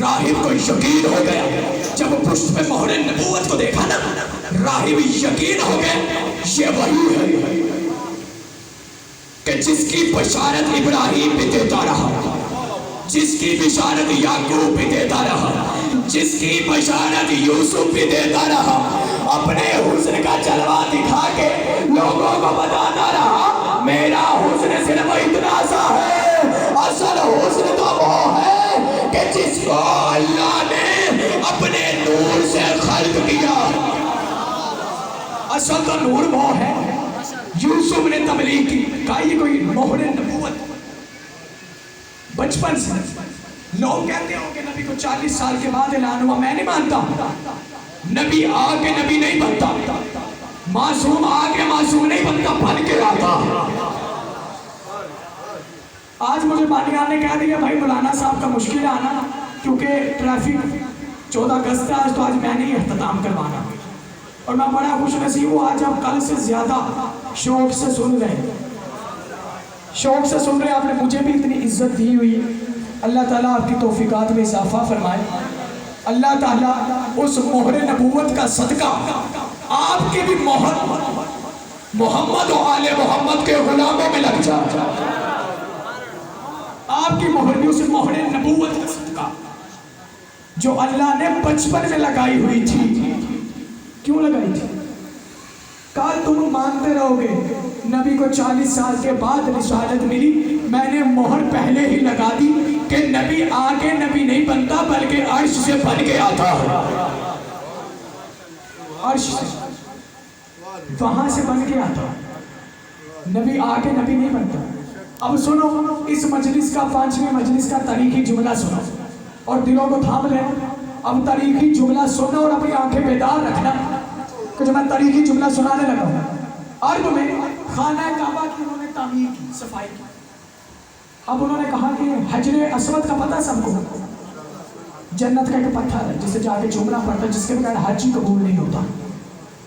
Speaker 3: راہب کو یقین ہو گیا جب وہ پشت پہ مہر نبوت کو دیکھا نا، راہب یقین ہو گیا یہ وہی ہے کہ جس کی بشارت ابراہیم بھی دیتا رہا، جس کی بشارت یعقوب بھی دیتا رہا، جس کی بشارت یوسف بھی دیتا رہا، اپنے حسن کا جلوہ دکھا کے لوگوں کو بتاتا رہا میرا حسن صرف اتنا سا ہے، اصل حسن تو وہ ہے کہ جس کو اللہ نے اپنے نور سے خلق کیا۔ اصل تو نور وہ ہے۔ یوسف نے تبلیغ کی، کہا یہ کوئی مہر نبوت بچپن سے لوگ کہتے ہوں کہ نبی کو 40 سال کے بعد اعلان ہوا، میں نہیں مانتا۔ نبی آ کے نبی نہیں بنتا، معصوم آ کے معصوم نہیں بنتا، بن کے آتا۔ آج مجھے بانیان نے کہہ دیا بھائی مولانا صاحب کا مشکل ہے آنا کیونکہ ٹریفک 14 اگست ہے آج، تو آج میں نہیں اختتام کروانا، اور میں بڑا خوش نصیب ہوں آج آپ کل سے زیادہ شوق سے سن رہے ہیں، شوق سے سن رہے ہیں۔ آپ نے مجھے بھی اتنی عزت دی ہوئی، اللہ تعالیٰ آپ کی توفیقات میں اضافہ فرمائے۔ اللہ تعالیٰ اس مہر نبوت کا صدقہ آپ کی بھی مہر محمد و آل محمد کے غلاموں میں لگ جائے، آپ کی مہر بھی اس مہر نبوت کا صدقہ جو اللہ نے بچپن میں لگائی ہوئی تھی۔ کیوں لگائی تھی؟ کہا تم مانتے رہو گے نبی کو 40 سال کے بعد رسالت ملی، میں نے مہر پہلے ہی لگا دی کہ نبی آگے نبی نہیں بنتا بلکہ عرش سے بن کے آتا ہے، عرش سے وہاں سے بن کے آتا ہے، نبی آگے نبی نہیں بنتا۔ اب سنو اس مجلس کا 5ویں مجلس کا تاریخی جملہ سنو اور دلوں کو تھام لیں۔ اب تاریخی جملہ سننا اور اپنی آنکھیں بیدار رکھنا کہ جو میں تاریخی جملہ سنانے لگا ہوں۔ عرب میں خانہ کعبہ کی انہوں نے تعمیر کی، صفائی کی۔ اب انہوں نے کہا کہ حجر اسود کا پتہ سب کو، جنت کا ایک پتھر ہے جسے جا کے چومنا پڑتا ہے، جس کے بغیر حج ہی قبول نہیں ہوتا۔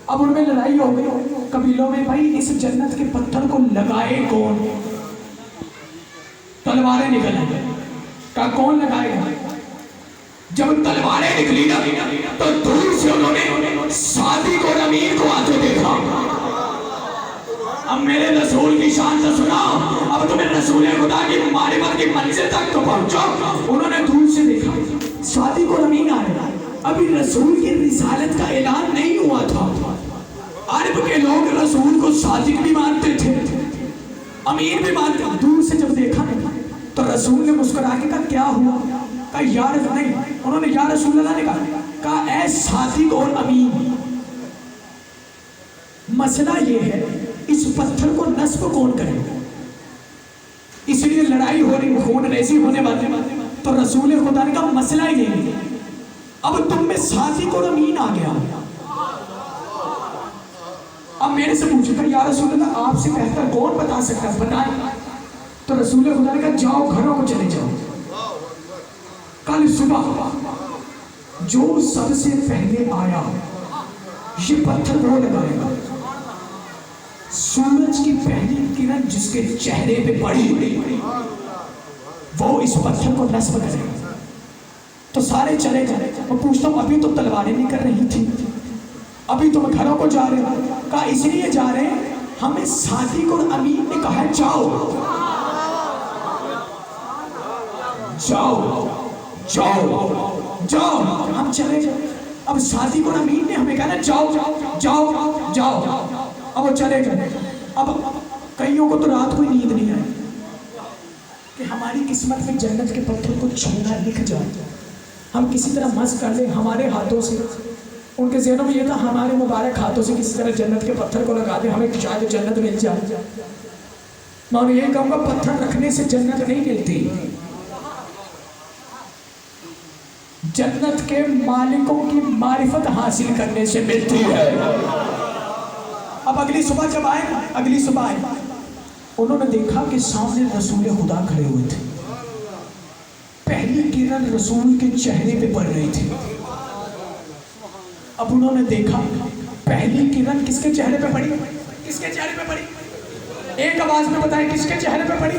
Speaker 3: اب ان میں لڑائی ہو گئی قبیلوں میں، بھائی اس جنت کے پتھر کو لگائے کون؟ تلواریں نکل گئی، کہا کون لگائے گا؟ جب تلواریں نکلی نا تو دور سے انہوں نے صادق اور امین کو آتے دیکھا۔ اب میرے رسول کی شان سے سنا، اب تمہیں رسول خدا کی معرفت کی منزل تک تو پہنچو۔ انہوں نے دور سے دیکھا صادق اور امین آ رہے، ابھی رسول کی رسالت کا اعلان نہیں ہوا تھا۔ عرب کے لوگ رسول کو صادق بھی مانتے تھے، امین بھی مانتے تھے۔ دور سے جب دیکھا تو رسول نے مسکرا کے کہا کیا ہوا؟ کہا یا رسول نہیں، انہوں نے یا رسول اللہ نے کہا اے صادق اور امین، مسئلہ یہ ہے اس پتھر کو نصب کون کرے؟ اس لیے لڑائی ہو رہی، خون ریزی ہونے والی، تو رسول خدا نے کہا مسئلہ ہی نہیں، اب تم میں صادق اور امین آ گیا۔ اب میرے سے پوچھا یا رسول اللہ آپ سے بہتر کون بتا سکتا ہے، بتائیں۔ تو رسول خدا نے کہا جاؤ گھروں کو چلے جاؤ، کل صبح جو سب سے پہلے آیا یہ پتھر وہ لگائے گا، سورج کی پہلی کرن جس کے چہرے پہ پڑی وہ اس پتھر کو نصب کرے گا۔ تو سارے چلے گئے۔ میں پوچھتا ہوں ابھی تم تلواریں نہیں کر رہی تھی، ابھی تم گھروں کو جا رہے ہو؟ کہا اس لیے جا رہے ہیں ہمیں صادق اور امین نے کہا ہے جاؤ جاؤ جاؤ جاؤ، ہم چلے گئے۔ اب صادق اور امین نے ہمیں کہا جاؤ جاؤ جاؤ، اب وہ چلے گئے۔ اب کئیوں کو تو رات کوئی نیند نہیں آئی کہ ہماری قسمت میں جنت کے پتھر کو چھونا لکھ جائے، ہم کسی طرح مس کر لیں ہمارے ہاتھوں سے۔ ان کے ذہنوں میں یہ تھا ہمارے مبارک ہاتھوں سے کسی طرح جنت کے پتھر کو لگا دیں، ہمیں شاید جنت مل جائے۔ میں انہیں یہ کہوں گا پتھر رکھنے سے جنت نہیں ملتی، جنت کے مالکوں کی معرفت حاصل کرنے سے ملتی ہے۔ اب اگلی صبح جب آئے، اگلی صبح آئے، انہوں نے دیکھا کہ سامنے رسول خدا کھڑے ہوئے تھے، پہلی کرن رسول کے چہرے پہ پڑ رہی تھی۔ اب انہوں نے دیکھا پہلی کرن کس کے چہرے پہ پڑی؟ کس کے چہرے پہ پڑی؟ ایک آواز میں بتائیں کس کے چہرے پہ پڑی؟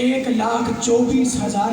Speaker 3: 1,24,000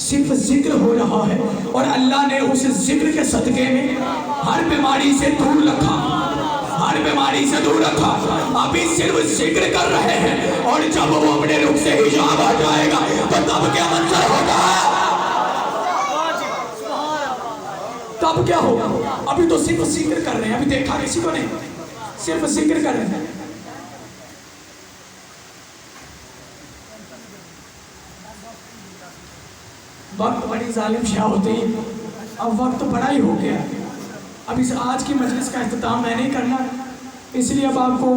Speaker 3: صرف ذکر ہو رہا ہے اور اللہ نے اس ذکر کے صدقے میں ہر بیماری سے دور رکھا، ہر بیماری سے دور رکھا۔ ابھی صرف ذکر کر رہے ہیں اور جب وہ اپنے رخ سے حجاب ہٹ جائے گا تو تب کیا منظر ہوگا، تب کیا ہوگا؟ ابھی تو صرف ذکر کر رہے ہیں، ابھی دیکھا کسی کو نہیں، صرف ذکر کر رہے ہیں۔ وقت بڑی ظالم شاہ ہوتی ہے، اب وقت بڑا ہی ہو گیا۔ اب اس آج کی مجلس کا اختتام میں نہیں کرنا، اس لیے اب آپ کو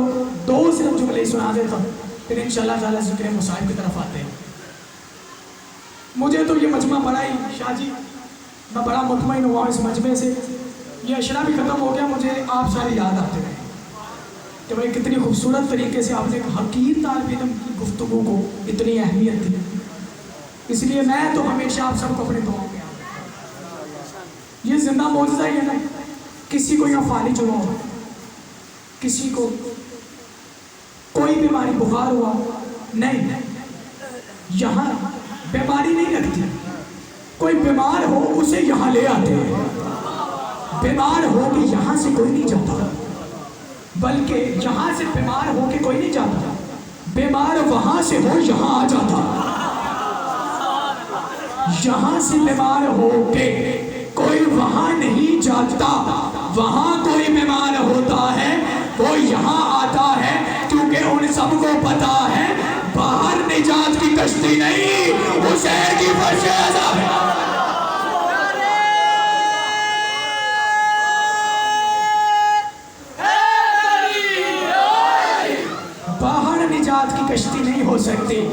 Speaker 3: دو صرف جملے سنا دیتا ہوں، پھر انشاءاللہ تعالیٰ ذکر مصائب کی طرف آتے ہیں۔ مجھے تو یہ مجمع بڑا ہی شاہ جی، میں بڑا مطمئن ہوا اس مجمع سے، یہ اشرا بھی ختم ہو گیا، مجھے آپ سارے یاد آتے رہے کہ بھائی کتنی خوبصورت طریقے سے آپ نے ایک حقیر طالب علم کی گفتگو کو اتنی اہمیت دی۔ اس لیے میں تو ہمیشہ آپ سب کو اپنے دعاؤں میں یہ زندہ معجزہ ہی ہے نا، کسی کو یہاں فالج ہوا ہو، کسی کو کوئی بیماری بخار ہوا نہیں، یہاں بیماری نہیں لگتی، کوئی بیمار ہو اسے یہاں لے آتے ہیں، بیمار ہو کہ یہاں سے کوئی نہیں جاتا، بلکہ یہاں سے بیمار ہو کے کوئی نہیں جاتا، بیمار وہاں سے ہو یہاں آ جاتا، یہاں سے بیمار ہو کے کوئی وہاں نہیں جاتا، وہاں کوئی بیمار ہوتا ہے وہ یہاں آتا ہے، کیونکہ ان سب کو پتا ہے باہر نجات کی کشتی نہیں، حسین کی فرش عذاب ہے۔ باہر نجات کی کشتی نہیں ہو سکتی۔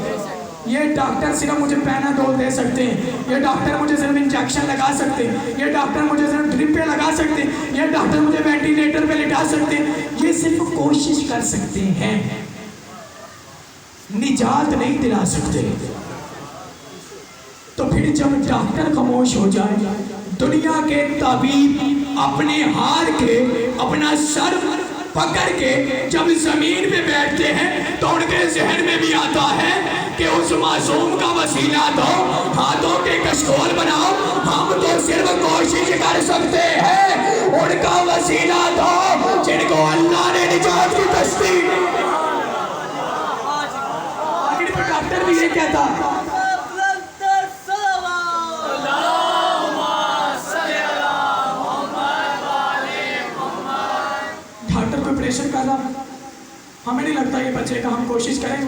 Speaker 3: یہ ڈاکٹر صرف مجھے پیناڈول دے سکتے ہیں، یہ ڈاکٹر مجھے صرف انجیکشن لگا سکتے ہیں، یہ ڈاکٹر مجھے صرف ڈرپ پہ لگا سکتے ہیں، یہ ڈاکٹر مجھے وینٹیلیٹر پہ لٹا سکتے ہیں، یہ صرف کوشش کر سکتے ہیں، نجات نہیں دلا سکتے۔ تو پھر جب ڈاکٹر خاموش ہو جائے، دنیا کے طبیب اپنے ہار کے اپنا سر پکڑ کے جب زمین پہ بیٹھتے ہیں تو ان کے ذہن میں بھی آتا ہے کہ اس معصوم کا وسیلہ دو، ہاتھوں کے کشکول بناؤ، ہم تو صرف کوشش کر سکتے ہیں، ان کا وسیلہ دو جن کو اللہ نے نجات کی کشتی۔ آخر پر ڈاکٹر بھی یہ کہتا آپریشن کر رہا، ہمیں نہیں لگتا یہ بچے کا، ہم کوشش کریں،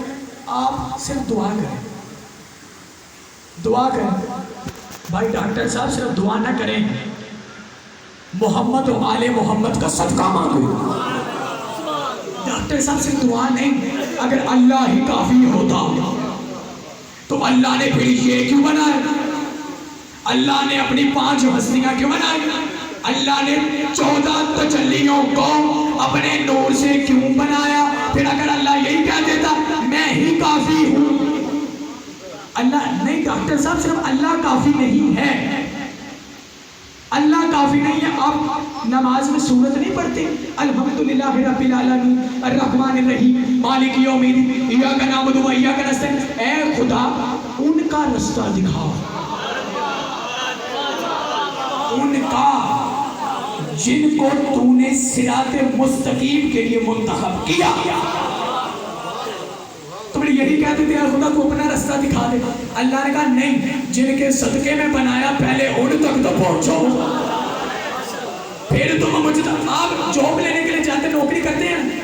Speaker 3: آپ صرف دعا کریں، دعا کریں۔ بھائی ڈاکٹر صاحب صرف دعا نہ کریں، محمد و آل محمد کا صدقہ مانگو۔ ڈاکٹر صاحب صرف دعا نہیں، اگر اللہ ہی کافی ہوتا تو اللہ نے پھر یہ کیوں بنایا؟ اللہ نے اپنی 5 ہستیاں کیوں بنائی؟ اللہ نے 14 تجلیوں کو اپنے نور سے کیوں بنایا؟ پھر اگر اللہ یہی کہہ دیتا میں ہی کافی ہوں، اللہ نہیں، ڈاکٹر صاحب صرف اللہ کافی نہیں ہے، اللہ کافی نہیں ہے۔ آپ نماز میں سورت نہیں پڑھتے الحمدللہ رب العالمین الرحمن الرحیم مالک یوم الدین ایاک نعبد و ایاک نستعین، اے خدا ان کا رستہ دکھا، ان کا جن کو تو نے صراط مستقیم کے لیے منتخب کیا۔ تو پھر یہی کہتے تھے خدا کو اپنا رستہ دکھا دے، اللہ نے کہا نہیں، جن کے صدقے میں بنایا پہلے ان تک تو پہنچو، پھر تم مجھے۔ آپ جاب لینے کے لیے جاتے نوکری کرتے ہیں،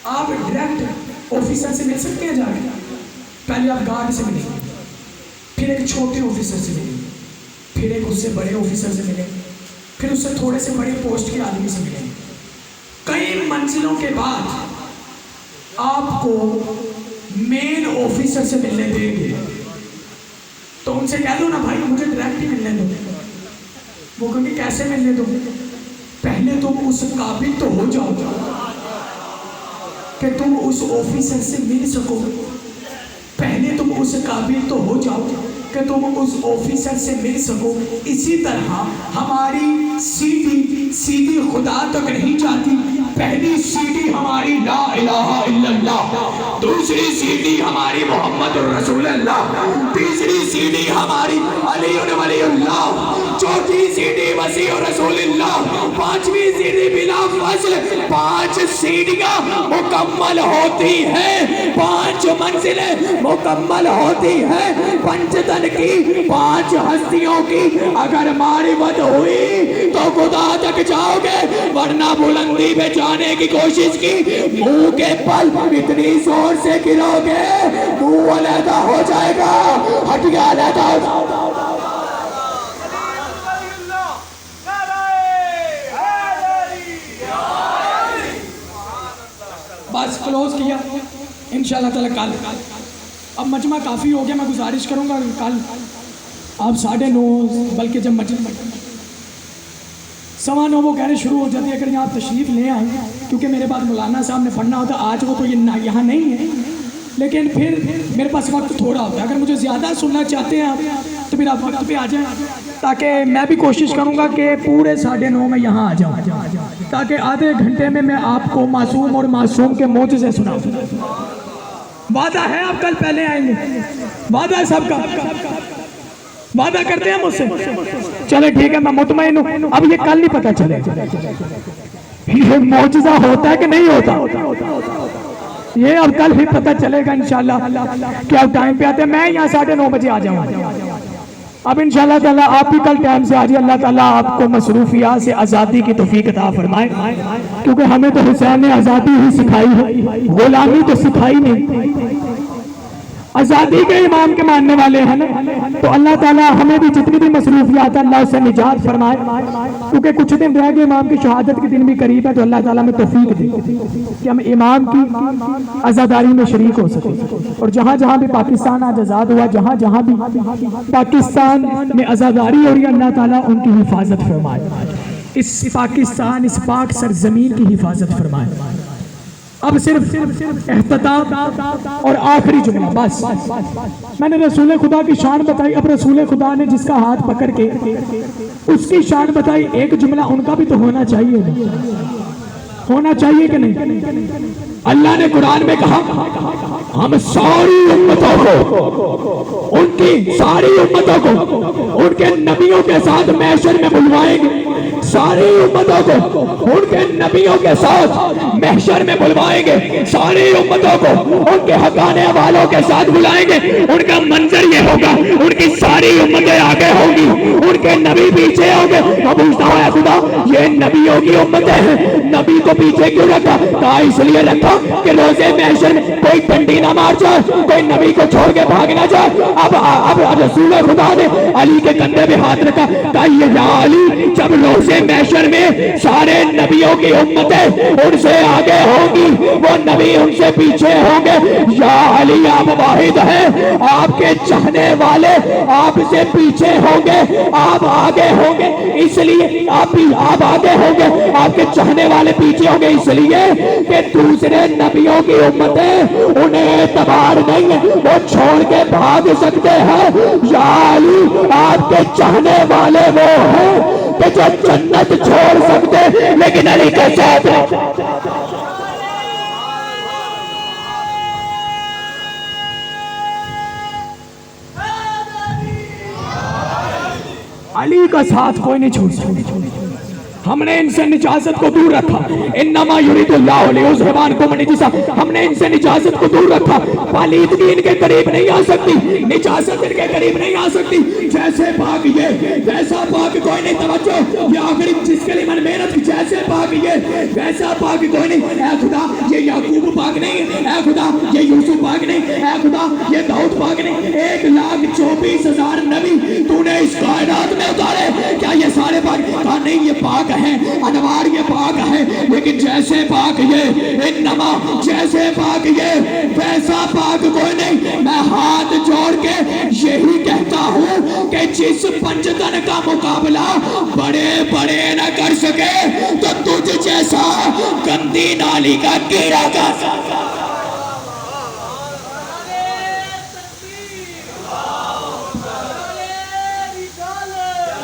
Speaker 3: آپ ڈائریکٹ آفیسر سے مل سکتے ہیں جا کے، پہلے آپ گارڈ سے ملیں گے، پھر ایک چھوٹے آفیسر سے ملیں گے، پھر ایک اس سے بڑے آفیسر سے ملیں گے، پھر اس سے تھوڑے سے بڑے پوسٹ کے آدمی سے ملیں گے، کئی منزلوں کے بعد آپ کو مین آفیسر سے ملنے دیں گے۔ تو ان سے کہہ دو نا بھائی مجھے ڈائریکٹ ہی ملنے دو، وہ کہیں گے کیسے ملنے دو؟ پہلے تم اس قابل تو ہو جاؤ کہ تم اس آفیسر سے مل سکو، پہلے تم اس قابل تو ہو جاؤ کہ تم اس آفیسر سے مل سکو۔ اسی طرح ہماری سیدھی خدا تک نہیں جاتی، پہلی سیڑھی ہماری لا الہ الا اللہ، دوسری سیڑھی ہماری محمد رسول اللہ، تیسری سیڑھی ہماری علی ولی اللہ، چوتھی سیڑھی مسیح رسول اللہ، پانچویں سیڑھی بلا فصل۔ 5 سیڑھیاں مکمل ہوتی ہیں، 5 منزلیں مکمل ہوتی ہیں پنجتن کی، 5 ہستیوں کی۔ اگر معرفت ہوئی تو خدا تک جاؤ گے، ورنہ بلندی پہ جانے کی کوشش کی، منہ کے پل اتنی زور سے گرو گے منہ علیحدہ ہو جائے گا، ہٹیا علیحدہ ہو جائے گا۔ بس کلوز کیا انشاءاللہ تعالی کل۔ اب مجمع کافی ہو گیا، میں گزارش کروں گا کل آپ 9:30 بلکہ جب مجمع 9:15 وہ کہنے شروع ہو جاتی ہے، اگر یہاں تشریف لے آئیں، کیونکہ میرے بعد مولانا صاحب نے پڑھنا ہوتا ہے، آج وہ تو یہاں نہیں ہے، لیکن پھر میرے پاس وقت تھوڑا ہوتا ہے۔ اگر مجھے زیادہ سننا چاہتے ہیں آپ تو پھر آپ وقت پہ آ جائیں، تاکہ میں بھی کوشش کروں گا کہ پورے 9:30 میں یہاں آ جاؤں، تاکہ آدھے گھنٹے میں آپ کو معصوم اور معصوم کے معجزے سناؤں۔ وعدہ ہے آپ کل پہلے آئیں گے؟ وعدہ ہے سب کا؟ وعدہ کرتے ہیں مجھ سے؟ چلے ٹھیک ہے، میں مطمئن ہوں۔ اب یہ کل نہیں پتہ چلے یہ معجزہ ہوتا ہے کہ نہیں ہوتا، یہ اب کل ہی پتہ چلے گا انشاءاللہ کہ آپ ٹائم پہ آتے ہیں۔ میں یہاں 9:30 بجے آ جاؤں۔ اب انشاءاللہ تعالیٰ آپ بھی کل ٹائم سے آجیے، اللہ تعالیٰ آپ کو مصروفیات سے آزادی کی توفیق عطا فرمائے، کیونکہ ہمیں تو حسین نے آزادی ہی سکھائی ہے، غلامی تو سکھائی نہیں۔ آزادی کے امام کے ماننے والے ہیں نا، تو اللہ تعالیٰ ہمیں بھی جتنی بھی مصروفیات ہیں اللہ سے نجات فرمائے، کیونکہ کچھ دن رہ گئے امام کی شہادت کے دن بھی قریب ہے، تو اللہ تعالیٰ میں توفیق دے کہ ہم امام کی عزاداری میں شریک ہو سکیں، اور جہاں جہاں بھی پاکستان آج آزاد ہوا، جہاں جہاں بھی پاکستان میں عزاداری ہو رہی ہے، اللہ تعالیٰ ان کی حفاظت فرمائے، اس پاکستان اس پاک سرزمین کی حفاظت فرمائے۔ اب صرف اختتام اور آخری جملہ بس۔ میں نے رسول خدا کی شان بتائی، اب رسول خدا نے جس کا ہاتھ پکڑ کے اس کی شان بتائی، ایک جملہ ان کا بھی تو ہونا چاہیے، ہونا چاہیے کہ نہیں؟ اللہ نے قرآن میں کہا ہم ساری امتوں کو، ان کی ساری امتوں کو ان کے نبیوں کے ساتھ محشر میں بلوائیں گے، ساری امتوں کو ان کے نبیوں کے ساتھ محشر میں بلوائیں گے، ساری امتوں کو ان کے حقانے والوں کے ساتھ بلائیں گے۔ ان کا منظر یہ ہوگا، ان کی ساری امتیں آگے ہوں گی، ان کے نبی پیچھے ہوں گے۔ میں پوچھتا ہوں اے خدا، یہ نبیوں کی امتیں ہیں، نبی کو پیچھے کیوں رکھا؟ کہا اس لیے رکھا کہ روزے محشر میں کوئی ڈنڈی نہ مار جائے، کوئی نبی کو چھوڑ کے بھاگ نہ جائے۔ اب رسول خدا نے علی کے کندھے پہ ہاتھ رکھا، کہا یہ یا علی، جب روزے محشر میں سارے نبیوں کی امتیں ان سے آگے ہوں گی، وہ نبی ان سے پیچھے ہوں گے، یا علی آپ واحد ہیں، آپ کے چاہنے والے آپ سے پیچھے ہوں گے، آپ آگے ہوں گے، اس لیے آپ آگے ہوں گے، آپ کے چاہنے والے پیچھے ہوں گے، اس لیے کہ دوسرے نبیوں کی امتیں انہیں اعتبار نہیں ہے، وہ چھوڑ کے بھاگ سکتے ہیں۔ یا علی آپ کے چاہنے والے وہ ہیں کہ جو جنت چھوڑ سکتے لیکن علی کے ساتھ علی کا ساتھ کوئی نہیں چھوڑ سکتا۔ ہم نے ان سے نجاست کو دور رکھا، انما یرید اللہ لیذھب عنکم الرجس، ہم نے ان سے نجاست کو دور رکھا، پالیدگی ان کے قریب نہیں آ سکتی، نجاست ان کے قریب نہیں آ سکتی۔ جیسے پاک یہ ویسا پاک کوئی نہیں، توجہ یہ آخری جس کے لیے میں نے محنت کی، جیسے پاک یہ ویسا پاک کوئی نہیں۔ اے خدا یہ یعقوب پاک نہیں، اے خدا یہ یوسف پاک نہیں، اے خدا یہ داؤد پاک نہیں، 1,24,000 نبی تو نے اس کائنات میں اتارے، کیا یہ سارے پاک؟ کہا نہیں، یہ پاک ہیں، انوار یہ پاک ہیں، لیکن جیسے پاک یہ، انما جیسے پاک یہ ویسا پاک کوئی نہیں۔ میں ہاتھ جوڑ کے یہی کہتا ہوں کہ جس پنجتن کا مقابلہ بڑے بڑے نہ کر سکے تو تجھ جیسا گندی نالی کا کیڑا کر سکتا۔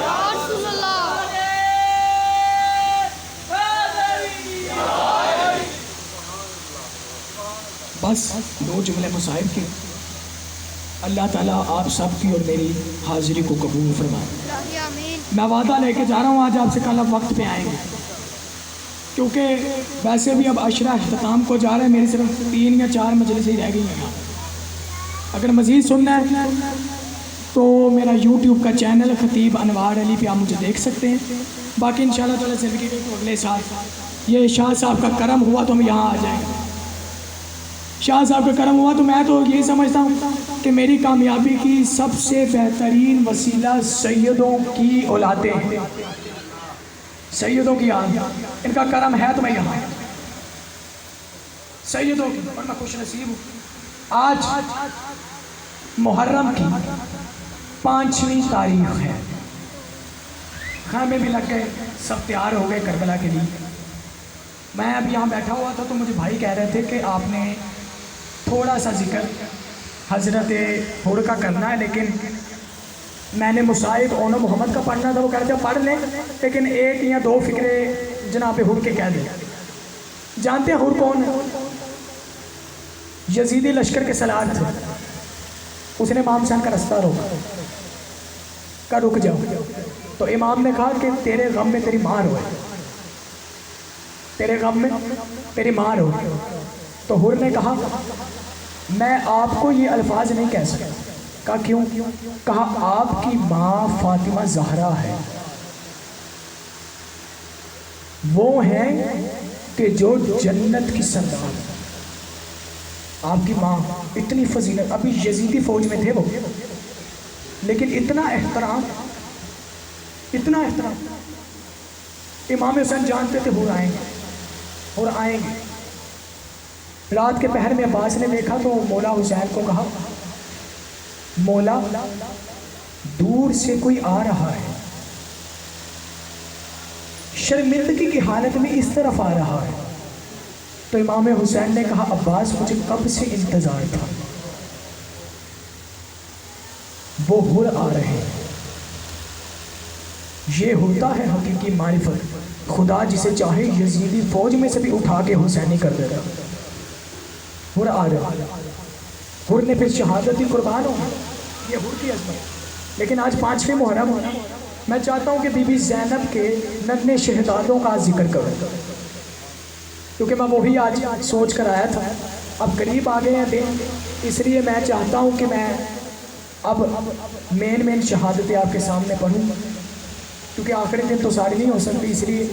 Speaker 2: یا رسول اللہ
Speaker 3: بس 2 جملے مصائب کے. اللہ تعالیٰ آپ سب کی اور میری حاضری کو قبول فرمائے.
Speaker 2: الہی آمین.
Speaker 3: میں وعدہ لے کے جا رہا ہوں آج آپ سے کل اب وقت پہ آئیں گے، کیونکہ ویسے بھی اب عشرہ اختتام کو جا رہے ہیں. میری صرف 3 یا 4 مجلسیں ہی رہ گئی ہیں. اگر مزید سننا ہے تو میرا یوٹیوب کا چینل خطیب انوار علی پہ آپ مجھے دیکھ سکتے ہیں. باقی انشاءاللہ تعالیٰ زندگی کے تو اگلے سال یہ شاہ صاحب کا کرم ہوا تو ہم یہاں آ جائیں گے. شاہ صاحب کا کرم ہوا تو میں تو یہی سمجھتا ہوں کہ میری کامیابی کی سب سے بہترین وسیلہ سیدوں کی اولادیں ہیں، سیدوں کی آن. ان کا کرم ہے تو میں یہاں سیدوں کی، اور میں خوش نصیب ہوں. آج محرم کی 5ویں تاریخ ہے. خیمے بھی لگ گئے، سب تیار ہو گئے کربلا کے لیے. میں اب یہاں بیٹھا ہوا تھا تو مجھے بھائی کہہ رہے تھے کہ آپ نے تھوڑا سا ذکر حضرت حر کا کرنا ہے، لیکن میں نے مصائب اون محمد کا پڑھنا تھا. وہ کہتے ہیں پڑھ لیں، لیکن 1 یا 2 فقرے جناب حر کے کہہ دیں. جانتے ہیں حر کون ہے؟ یزیدی لشکر کے سالار تھے. اس نے امام حسین کا رستہ روکا، کہا رک جاؤ. تو امام نے کہا کہ تیرے غم میں تیری ماں روئے، تیرے غم میں تیری ماں روئے. تو حر نے کہا میں آپ کو یہ الفاظ نہیں کہہ سکتا. کہا کیوں؟ کہا آپ کی ماں فاطمہ زہرا ہے، وہ ہیں کہ جو جنت کی سردار. آپ کی ماں اتنی فضیلت، ابھی یزیدی فوج میں تھے وہ، لیکن اتنا احترام، اتنا احترام. امام حسین جانتے تھے حر آئیں گے، حر آئیں گے. رات کے پہر میں عباس نے دیکھا تو مولا حسین کو کہا مولا دور سے کوئی آ رہا ہے، شرمندگی کی حالت میں اس طرف آ رہا ہے. تو امام حسین نے کہا عباس مجھے کب سے انتظار تھا، وہ حر آ رہے ہیں. یہ ہوتا ہے حقیقی معرفت. خدا جسے چاہے یزیدی فوج میں سے بھی اٹھا کے حسینی کر دے گا. حر آ رہا ہے. حر نے پھر شہادت ہی قربان ہو، یہ حر کی عظمت. لیکن آج 5ویں محرم ہونا، میں چاہتا ہوں کہ بی بی زینب کے ننھے شہزادوں کا ذکر کروں، کیونکہ میں وہی آج سوچ کر آیا تھا. اب قریب آ گئے ہیں دن، اس لیے میں چاہتا ہوں کہ میں اب مین شہادتیں آپ کے سامنے پڑھوں، کیونکہ آخری دن تو ساری نہیں ہو سکتی. اس لیے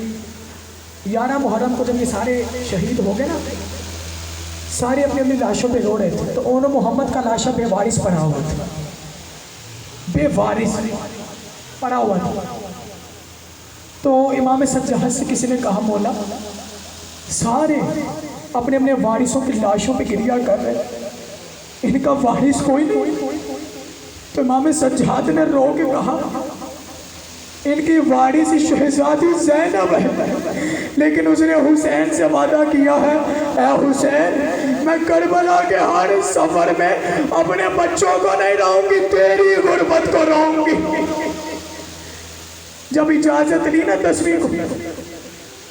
Speaker 3: 11 محرم کو جب یہ سارے شہید ہو گئے نا، سارے اپنی اپنی لاشوں پہ رو رہے تھے. تو اون محمد کا لاشا بے وارث پڑا ہوا تھا، بے وارث پڑا ہوا تھا. تو امام سجاد سے کسی نے کہا مولا سارے اپنے اپنے وارثوں کی لاشوں پہ گریا کر رہے، ان کا وارث کوئی نہیں. تو امام سجاد نے رو کے کہا ان کی وارث شہزادی زینب ہے، لیکن اس نے حسین سے وعدہ کیا ہے اے حسین میں کربلا کے ہر سفر میں اپنے بچوں کو نہیں رہوں گی، تیری غربت کو رہوں گی. جب اجازت لی نا 10ویں کو،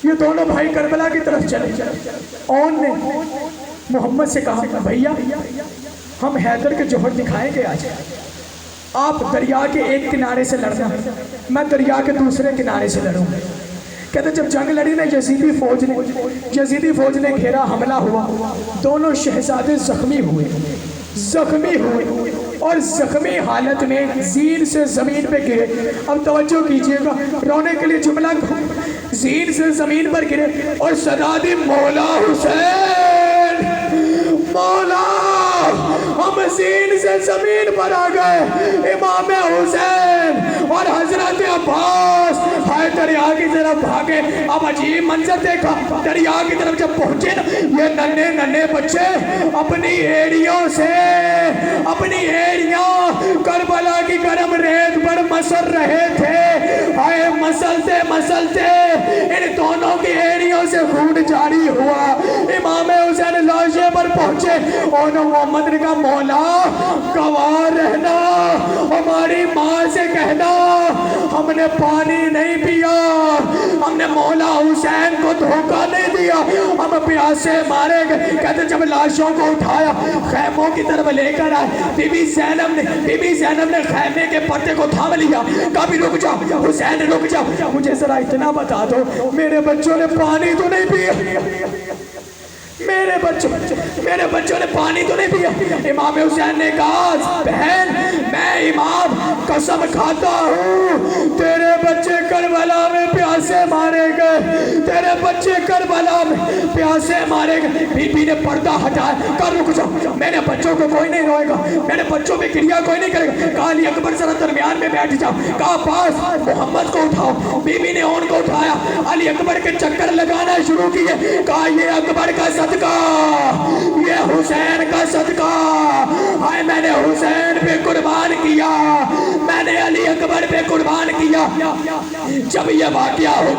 Speaker 3: یہ دونوں بھائی کربلا کی طرف چلے. اون نے محمد سے کہا بھیا ہم حیدر کے جوہر دکھائیں گے آج، آپ دریا کے ایک کنارے سے لڑنا، میں دریا کے دوسرے کنارے سے لڑوں. کہتے جب جنگ لڑی نا یزیدی فوج نے گھیرا، حملہ ہوا، دونوں شہزادے زخمی ہوئے اور زخمی حالت میں زین سے زمین پہ گرے. اب توجہ کیجئے گا، رونے کے لیے جملہ زین سے زمین پر گرے اور صدا دی مولا حسین، مولا ہم زین سے زمین پر آ گئے. امام حسین اور حضرت عباس ہائے دریا کی طرف بھاگے. اب عجیب منظر دیکھا، دریا کی طرف جب پہنچے نا، یہ ننھے بچے اپنی ایڑیاں کربلا کی گرم ریت پر مسل رہے تھے. ہائے مسلتے ان دونوں کی ایڑیوں سے خون جاری ہوا. امام حسین لاشے پر پہنچے. اون محمد نے کہا مولا گواہ رہنا، ہماری ماں سے کہنا ہم نے پانی نہیں پیا، ہم نے مولا حسین کو دھوکہ نہیں دیا، ہم پیاسے مارے گئے۔ کہتے جب لاشوں کو اٹھایا خیموں کی طرف لے کر آئے، بی بی زینب نے خیمے کے پردے کو تھام لیا، کہا بھی رک جاؤ حسین رک جاؤ، مجھے ذرا اتنا بتا دو میرے بچوں نے پانی تو نہیں پیا؟ میرے بچوں نے پانی تو نہیں پیا؟ امام حسین نے کہا بہن میں امام قسم کھاتا ہوں تیرے بچے کربلا میں پیاسے مارے گئے، تیرے بچے کربلا میں پیاسے مارے گئے۔ بی بی نے پردہ ہٹایا، کہا رک جاؤ میرے بچوں کو کوئی نہیں روئے گا، میرے بچوں پہ کریا کوئی نہیں کرے گا۔ کہا علی اکبر ذرا درمیان میں بیٹھ جاؤ، کہا عباس محمد کو اٹھاؤ۔ بی بی نے ان کو اٹھایا، علی اکبر کے چکر لگانا شروع کیے، کہا یہ اکبر کا صدقہ، یہ حسین کا صدقہ، ہائے میں نے حسین پہ قربان کیا، میں نے علی اکبر پہ قربان کیا۔ جب یہ واقعہ ہو